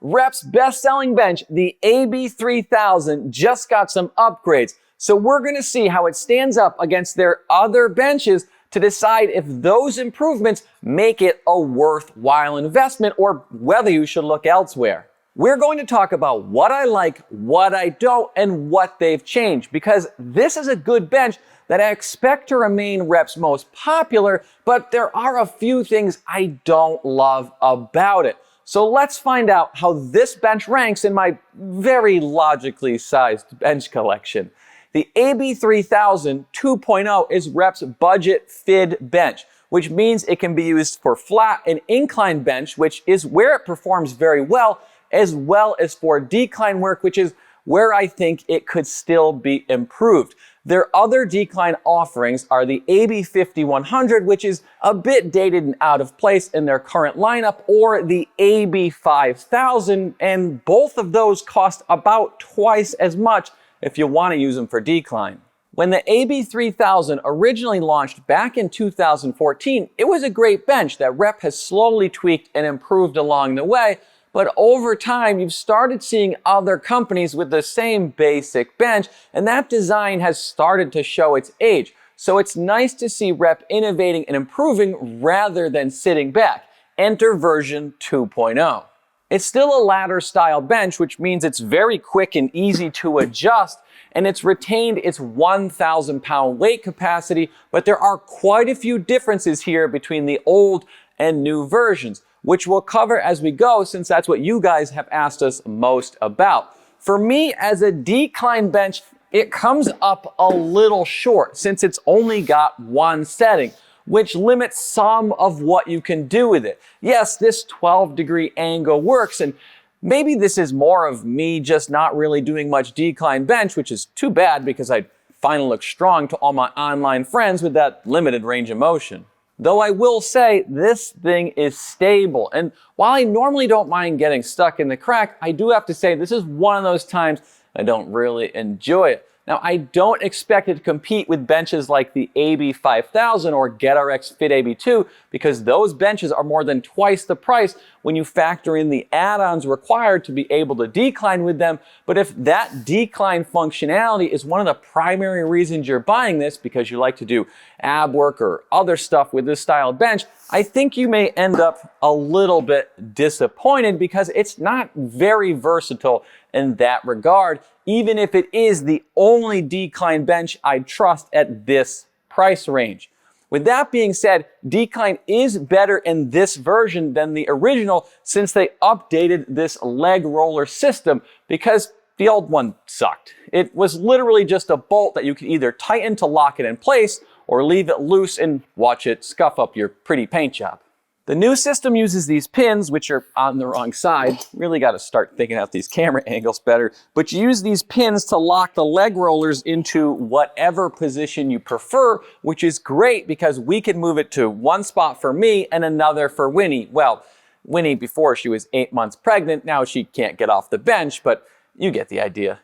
Rep's best-selling bench, the AB-3000, just got some upgrades. So we're going to see how it stands up against their other benches to decide if those improvements make it a worthwhile investment or whether you should look elsewhere. We're going to talk about what I like, what I don't, and what they've changed, because this is a good bench that I expect to remain Rep's most popular, but there are a few things I don't love about it. So let's find out how this bench ranks in my very logically sized bench collection. The AB-3000 2.0 is Rep's budget FID bench, which means it can be used for flat and incline bench, which is where it performs very well as for decline work, which is where I think it could still be improved. Their other decline offerings are the AB-5100, which is a bit dated and out of place in their current lineup, or the AB-5000, and both of those cost about twice as much if you want to use them for decline. When the AB-3000 originally launched back in 2014, it was a great bench that Rep has slowly tweaked and improved along the way, but over time, you've started seeing other companies with the same basic bench, and that design has started to show its age. So it's nice to see Rep innovating and improving rather than sitting back. Enter version 2.0. It's still a ladder style bench, which means it's very quick and easy to adjust, and it's retained its 1,000 pound weight capacity, but there are quite a few differences here between the old and new versions, which we'll cover as we go, since that's what you guys have asked us most about. For me, as a decline bench, it comes up a little short since it's only got one setting, which limits some of what you can do with it. Yes, this 12-degree angle works, and maybe this is more of me just not really doing much decline bench, which is too bad because I finally look strong to all my online friends with that limited range of motion. Though I will say this thing is stable, and while I normally don't mind getting stuck in the crack, I do have to say this is one of those times I don't really enjoy it. Now, I don't expect it to compete with benches like the AB-5000 or GetRx Fit AB2 because those benches are more than twice the price when you factor in the add-ons required to be able to decline with them. But if that decline functionality is one of the primary reasons you're buying this because you like to do ab work or other stuff with this style of bench, I think you may end up a little bit disappointed because it's not very versatile in that regard, even if it is the only decline bench I'd trust at this price range. With that being said, decline is better in this version than the original since they updated this leg roller system because the old one sucked. It was literally just a bolt that you could either tighten to lock it in place or leave it loose and watch it scuff up your pretty paint job. The new system uses these pins, which are on the wrong side. Really got to start thinking out these camera angles better. But you use these pins to lock the leg rollers into whatever position you prefer, which is great because we can move it to one spot for me and another for Winnie. Well, Winnie before she was 8 months pregnant. Now she can't get off the bench, but you get the idea.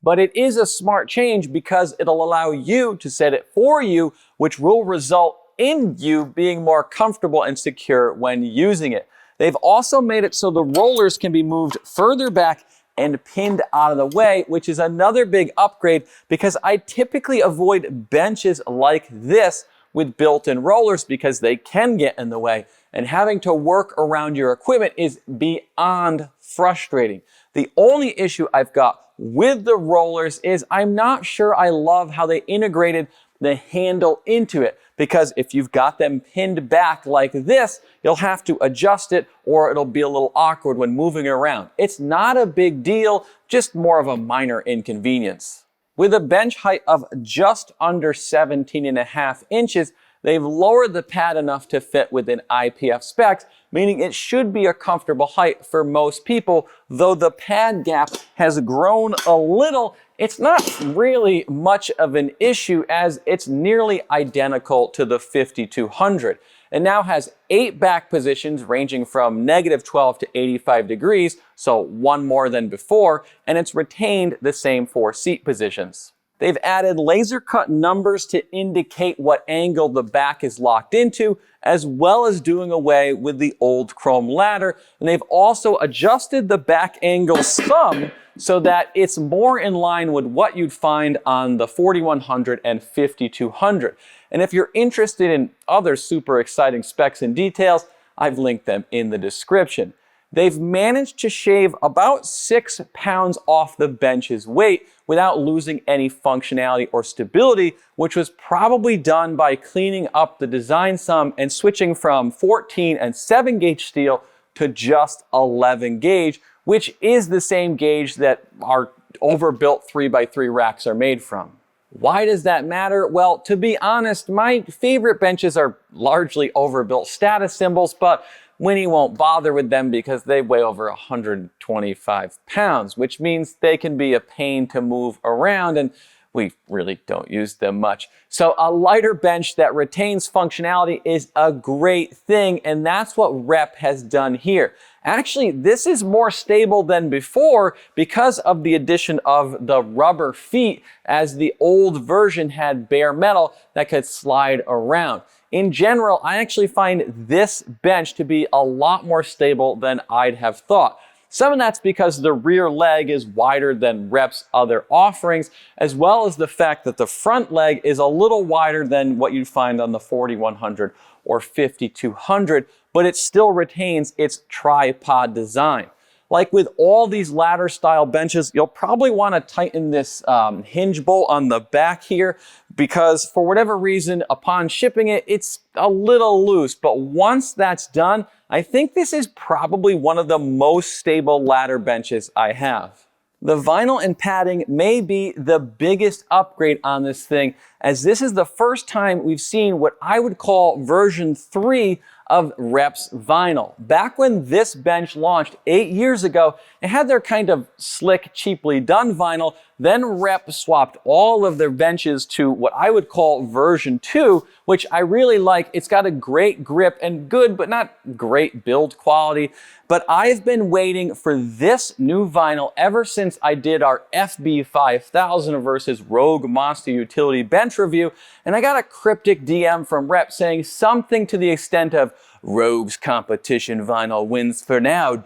But it is a smart change because it'll allow you to set it for you, which will result in you being more comfortable and secure when using it. They've also made it so the rollers can be moved further back and pinned out of the way, which is another big upgrade because I typically avoid benches like this with built-in rollers because they can get in the way, and having to work around your equipment is beyond frustrating. The only issue I've got with the rollers is I'm not sure I love how they integrated the handle into it, because if you've got them pinned back like this, you'll have to adjust it or it'll be a little awkward when moving it around. It's not a big deal, just more of a minor inconvenience. With a bench height of just under 17.5 inches, they've lowered the pad enough to fit within IPF specs, meaning it should be a comfortable height for most people. Though the pad gap has grown a little, it's not really much of an issue as it's nearly identical to the 5200. It now has 8 back positions ranging from -12 to 85 degrees, so one more than before, and it's retained the same 4 seat positions. They've added laser cut numbers to indicate what angle the back is locked into, as well as doing away with the old chrome ladder. And they've also adjusted the back angle some so that it's more in line with what you'd find on the 4100 and 5200. And if you're interested in other super exciting specs and details, I've linked them in the description. They've managed to shave about 6 pounds off the bench's weight without losing any functionality or stability, which was probably done by cleaning up the design some and switching from 14 and 7 gauge steel to just 11 gauge, which is the same gauge that our overbuilt 3x3 racks are made from. Why does that matter? Well, to be honest, my favorite benches are largely overbuilt status symbols, but Winnie won't bother with them because they weigh over 125 pounds, which means they can be a pain to move around, and we really don't use them much. So a lighter bench that retains functionality is a great thing, and that's what Rep has done here. Actually, this is more stable than before because of the addition of the rubber feet, as the old version had bare metal that could slide around. In general, I actually find this bench to be a lot more stable than I'd have thought. Some of that's because the rear leg is wider than Rep's other offerings, as well as the fact that the front leg is a little wider than what you'd find on the 4100 or 5200, but it still retains its tripod design. Like with all these ladder style benches, you'll probably want to tighten this hinge bolt on the back here, because for whatever reason, upon shipping it, it's a little loose. But once that's done, I think this is probably one of the most stable ladder benches I have. The vinyl and padding may be the biggest upgrade on this thing, as this is the first time we've seen what I would call version 3 of Rep's vinyl. Back when this bench launched 8 years ago, it had their kind of slick, cheaply done vinyl. Then Rep swapped all of their benches to what I would call version 2, which I really like. It's got a great grip and good, but not great build quality. But I've been waiting for this new vinyl ever since I did our AB-5000 versus Rogue Monster Utility bench review, and I got a cryptic DM from Rep saying something to the extent of, "Rogue's competition vinyl wins for now, ...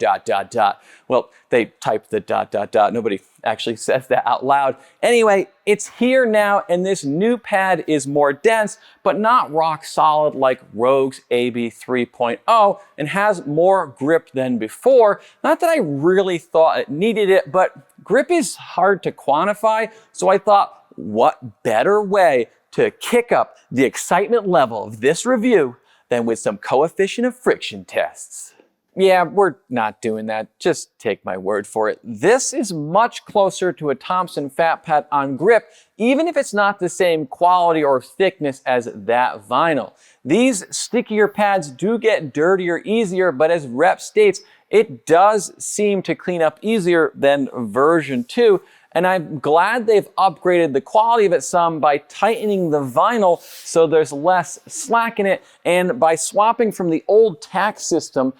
Well, they typed the ... Nobody actually says that out loud. Anyway, it's here now, and this new pad is more dense, but not rock solid like Rogue's AB 3.0, and has more grip than before. Not that I really thought it needed it, but grip is hard to quantify, so I thought, what better way to kick up the excitement level of this review than with some coefficient of friction tests. Yeah, we're not doing that. Just take my word for it. This is much closer to a Thompson Fat Pad on grip, even if it's not the same quality or thickness as that vinyl. These stickier pads do get dirtier easier, but as Rep states, it does seem to clean up easier than version 2. And I'm glad they've upgraded the quality of it some by tightening the vinyl so there's less slack in it, and by swapping from the old tack system,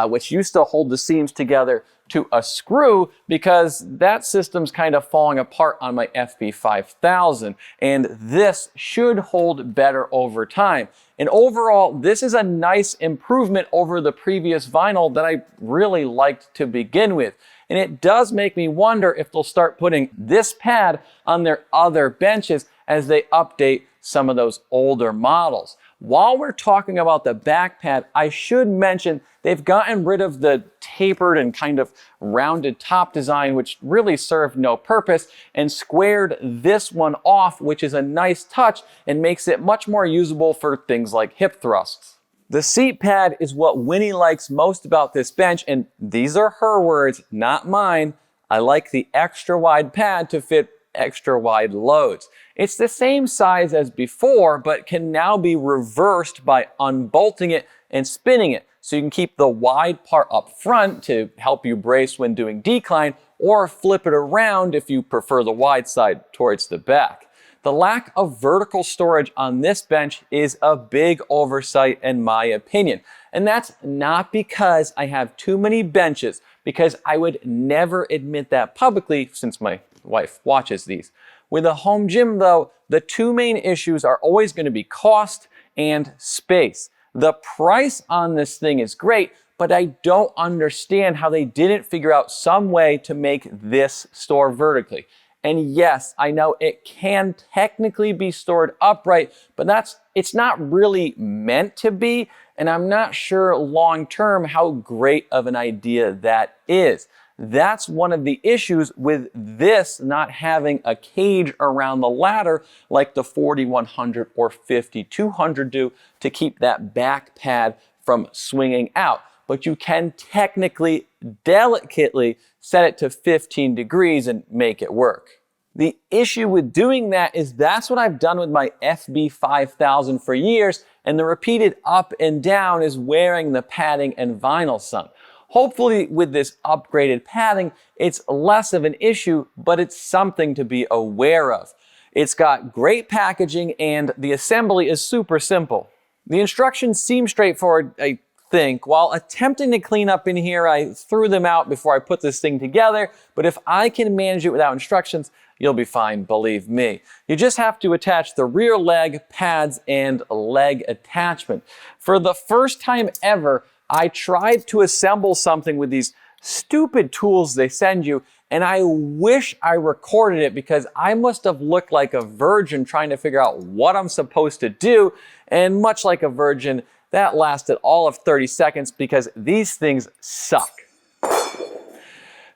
which used to hold the seams together, to a screw, because that system's kind of falling apart on my FB5000, and this should hold better over time. And overall, this is a nice improvement over the previous vinyl that I really liked to begin with. And it does make me wonder if they'll start putting this pad on their other benches as they update some of those older models. While we're talking about the back pad, I should mention they've gotten rid of the tapered and kind of rounded top design, which really served no purpose, and squared this one off, which is a nice touch and makes it much more usable for things like hip thrusts. The seat pad is what Winnie likes most about this bench, and these are her words, not mine. I like the extra wide pad to fit extra wide loads. It's the same size as before, but can now be reversed by unbolting it and spinning it. So you can keep the wide part up front to help you brace when doing decline, or flip it around if you prefer the wide side towards the back. The lack of vertical storage on this bench is a big oversight in my opinion. And that's not because I have too many benches, because I would never admit that publicly since my wife watches these. With a home gym though, the two main issues are always going to be cost and space. The price on this thing is great, but I don't understand how they didn't figure out some way to make this store vertically. And yes, I know it can technically be stored upright, but it's not really meant to be, and I'm not sure long term how great of an idea that is. That's one of the issues with this not having a cage around the ladder like the 4100 or 5200 do to keep that back pad from swinging out. But you can technically, delicately set it to 15 degrees and make it work. The issue with doing that is that's what I've done with my FB-5000 for years, and the repeated up and down is wearing the padding and vinyl some. Hopefully with this upgraded padding, it's less of an issue, but it's something to be aware of. It's got great packaging and the assembly is super simple. The instructions seem straightforward, I think. While attempting to clean up in here, I threw them out before I put this thing together, but if I can manage it without instructions, you'll be fine, believe me. You just have to attach the rear leg, pads, and leg attachment. For the first time ever, I tried to assemble something with these stupid tools they send you, and I wish I recorded it because I must have looked like a virgin trying to figure out what I'm supposed to do, and much like a virgin, that lasted all of 30 seconds because these things suck.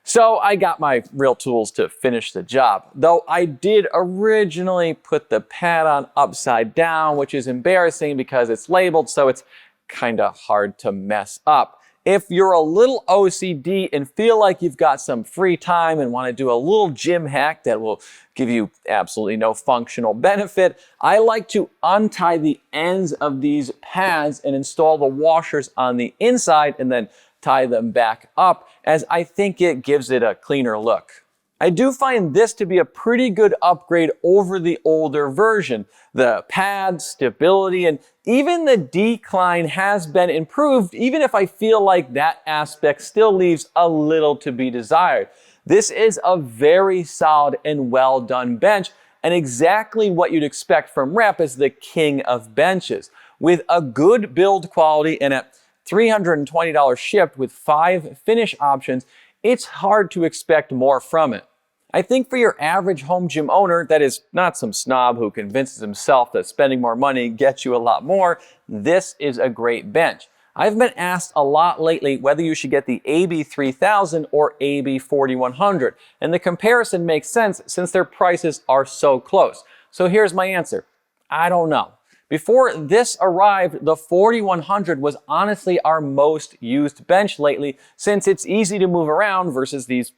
So I got my real tools to finish the job, though I did originally put the pad on upside down, which is embarrassing because it's labeled, so it's kind of hard to mess up. If you're a little OCD and feel like you've got some free time and want to do a little gym hack that will give you absolutely no functional benefit, I like to untie the ends of these pads and install the washers on the inside and then tie them back up, as I think it gives it a cleaner look. I do find this to be a pretty good upgrade over the older version. The pad, stability, and even the decline has been improved, even if I feel like that aspect still leaves a little to be desired. This is a very solid and well done bench, and exactly what you'd expect from Rep as the king of benches. With a good build quality and at $320 shipped with 5 finish options, it's hard to expect more from it. I think for your average home gym owner that is not some snob who convinces himself that spending more money gets you a lot more, this is a great bench. I've been asked a lot lately whether you should get the AB-3000 or AB-4100, and the comparison makes sense since their prices are so close. So here's my answer. I don't know. Before this arrived, the 4100 was honestly our most used bench lately since it's easy to move around versus these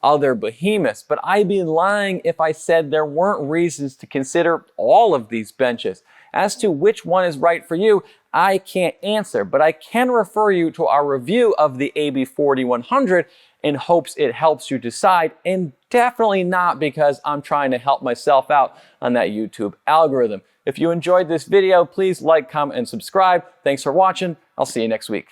other behemoths, but I'd be lying if I said there weren't reasons to consider all of these benches. As to which one is right for you, I can't answer, but I can refer you to our review of the AB-4100 in hopes it helps you decide, and definitely not because I'm trying to help myself out on that YouTube algorithm. If you enjoyed this video, please like, comment, and subscribe. Thanks for watching. I'll see you next week.